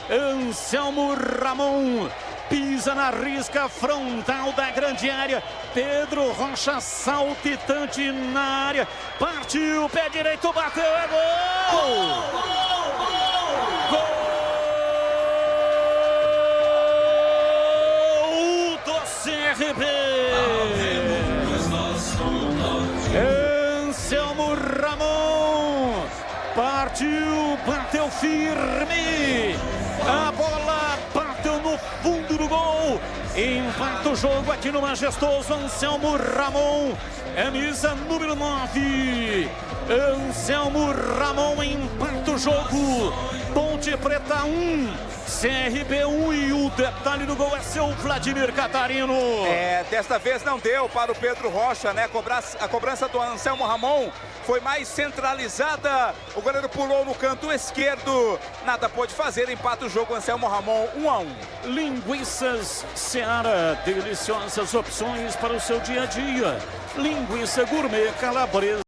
Anselmo Ramon pisa na risca frontal da grande área. Pedro Rocha saltitante na área. Partiu, pé direito, bateu, é gol! Gol do CRB! Anselmo Ramon partiu, bateu firme. A bola bateu no fundo do gol. Empata o jogo aqui no majestoso Anselmo Ramon. Camisa número 9. Anselmo Ramon empata o jogo. Ponte Preta 1, CRB 1 e o detalhe do gol é seu Vladimir Catarino. Desta vez não deu para o Pedro Rocha, né? A cobrança do Anselmo Ramon foi mais centralizada. O goleiro pulou no canto esquerdo. Nada pôde fazer, empata o jogo Anselmo Ramon 1-1. Linguiças Seara, deliciosas opções para o seu dia a dia. Linguiça gourmet calabresa.